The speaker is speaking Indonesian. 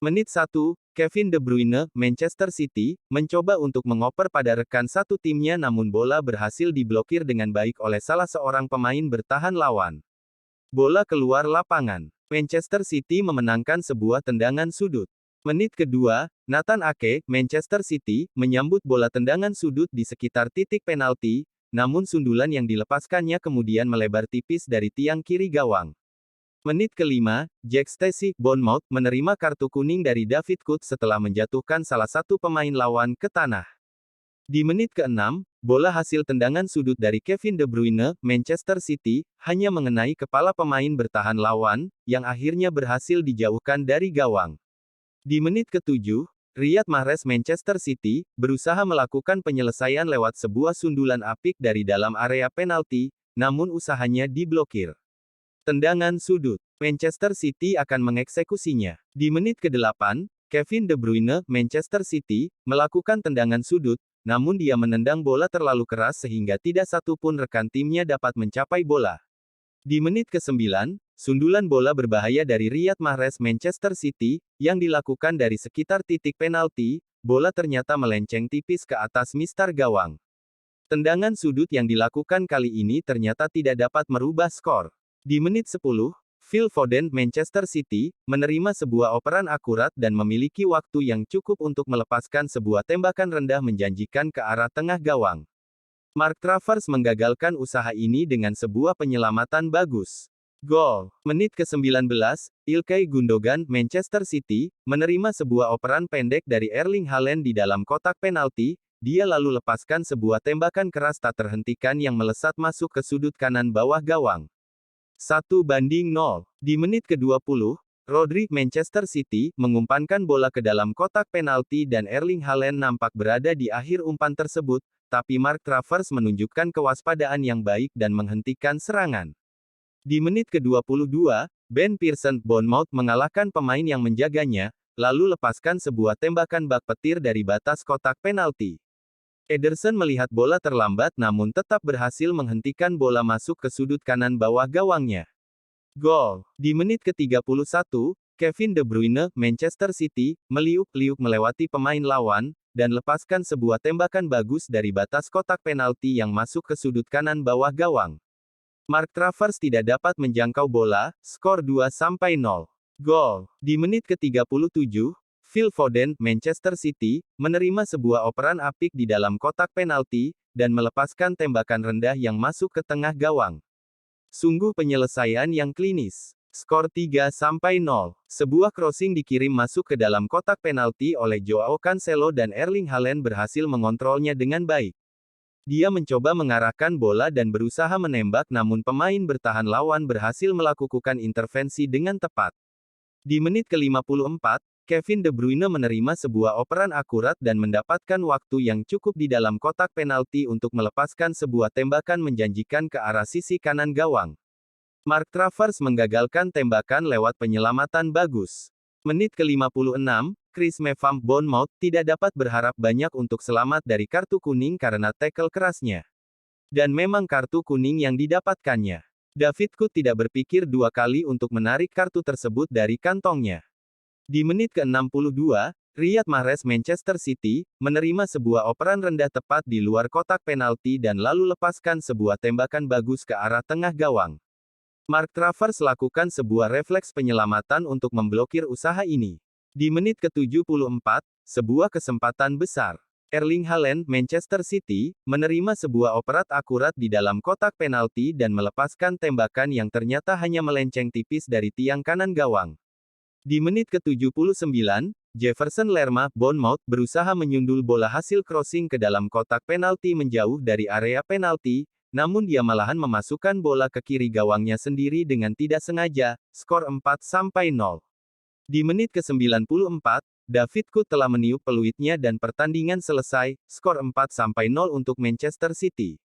Menit 1, Kevin De Bruyne, Manchester City, mencoba untuk mengoper pada rekan satu timnya namun bola berhasil diblokir dengan baik oleh salah seorang pemain bertahan lawan. Bola keluar lapangan. Manchester City memenangkan sebuah tendangan sudut. Menit kedua, Nathan Ake, Manchester City, menyambut bola tendangan sudut di sekitar titik penalti, namun sundulan yang dilepaskannya kemudian melebar tipis dari tiang kiri gawang. Menit kelima, Jack Stacey, Bournemouth, menerima kartu kuning dari David Kut setelah menjatuhkan salah satu pemain lawan ke tanah. Di menit ke-6, bola hasil tendangan sudut dari Kevin De Bruyne, Manchester City, hanya mengenai kepala pemain bertahan lawan, yang akhirnya berhasil dijauhkan dari gawang. Di menit ke-7, Riyad Mahrez Manchester City, berusaha melakukan penyelesaian lewat sebuah sundulan apik dari dalam area penalti, namun usahanya diblokir. Tendangan sudut. Manchester City akan mengeksekusinya. Di menit ke-8, Kevin De Bruyne, Manchester City, melakukan tendangan sudut, namun dia menendang bola terlalu keras sehingga tidak satu pun rekan timnya dapat mencapai bola. Di menit ke-9, sundulan bola berbahaya dari Riyad Mahrez Manchester City, yang dilakukan dari sekitar titik penalti, bola ternyata melenceng tipis ke atas mistar gawang. Tendangan sudut yang dilakukan kali ini ternyata tidak dapat merubah skor. Di menit 10, Phil Foden, Manchester City, menerima sebuah operan akurat dan memiliki waktu yang cukup untuk melepaskan sebuah tembakan rendah menjanjikan ke arah tengah gawang. Mark Travers menggagalkan usaha ini dengan sebuah penyelamatan bagus. Gol. Menit ke-19, Ilkay Gundogan, Manchester City, menerima sebuah operan pendek dari Erling Haaland di dalam kotak penalti, dia lalu lepaskan sebuah tembakan keras tak terhentikan yang melesat masuk ke sudut kanan bawah gawang. 1-0. Di menit ke-20, Rodri, Manchester City, mengumpankan bola ke dalam kotak penalti dan Erling Haaland nampak berada di akhir umpan tersebut, tapi Mark Travers menunjukkan kewaspadaan yang baik dan menghentikan serangan. Di menit ke-22, Ben Pearson, Bournemouth, mengalahkan pemain yang menjaganya, lalu lepaskan sebuah tembakan bak petir dari batas kotak penalti. Ederson melihat bola terlambat namun tetap berhasil menghentikan bola masuk ke sudut kanan bawah gawangnya. Gol. Di menit ke-31, Kevin De Bruyne, Manchester City, meliuk-liuk melewati pemain lawan, dan lepaskan sebuah tembakan bagus dari batas kotak penalti yang masuk ke sudut kanan bawah gawang. Mark Travers tidak dapat menjangkau bola, skor 2-0. Gol. Di menit ke-37, Phil Foden, Manchester City, menerima sebuah operan apik di dalam kotak penalti, dan melepaskan tembakan rendah yang masuk ke tengah gawang. Sungguh penyelesaian yang klinis. Skor 3-0. Sebuah crossing dikirim masuk ke dalam kotak penalti oleh Joao Cancelo dan Erling Haaland berhasil mengontrolnya dengan baik. Dia mencoba mengarahkan bola dan berusaha menembak namun pemain bertahan lawan berhasil melakukan intervensi dengan tepat. Di menit ke-54, Kevin De Bruyne menerima sebuah operan akurat dan mendapatkan waktu yang cukup di dalam kotak penalti untuk melepaskan sebuah tembakan menjanjikan ke arah sisi kanan gawang. Mark Travers menggagalkan tembakan lewat penyelamatan bagus. Menit ke-56, Chris Mepham, Bournemouth, tidak dapat berharap banyak untuk selamat dari kartu kuning karena tackle kerasnya. Dan memang kartu kuning yang didapatkannya. David Kut tidak berpikir dua kali untuk menarik kartu tersebut dari kantongnya. Di menit ke-62, Riyad Mahrez Manchester City, menerima sebuah operan rendah tepat di luar kotak penalti dan lalu lepaskan sebuah tembakan bagus ke arah tengah gawang. Mark Travers lakukan sebuah refleks penyelamatan untuk memblokir usaha ini. Di menit ke-74, sebuah kesempatan besar. Erling Haaland, Manchester City, menerima sebuah operat akurat di dalam kotak penalti dan melepaskan tembakan yang ternyata hanya melenceng tipis dari tiang kanan gawang. Di menit ke-79, Jefferson Lerma, Bournemouth, berusaha menyundul bola hasil crossing ke dalam kotak penalti menjauh dari area penalti, namun dia malahan memasukkan bola ke kiri gawangnya sendiri dengan tidak sengaja, skor 4-0. Di menit ke-94, David Kut telah meniup peluitnya dan pertandingan selesai, skor 4-0 untuk Manchester City.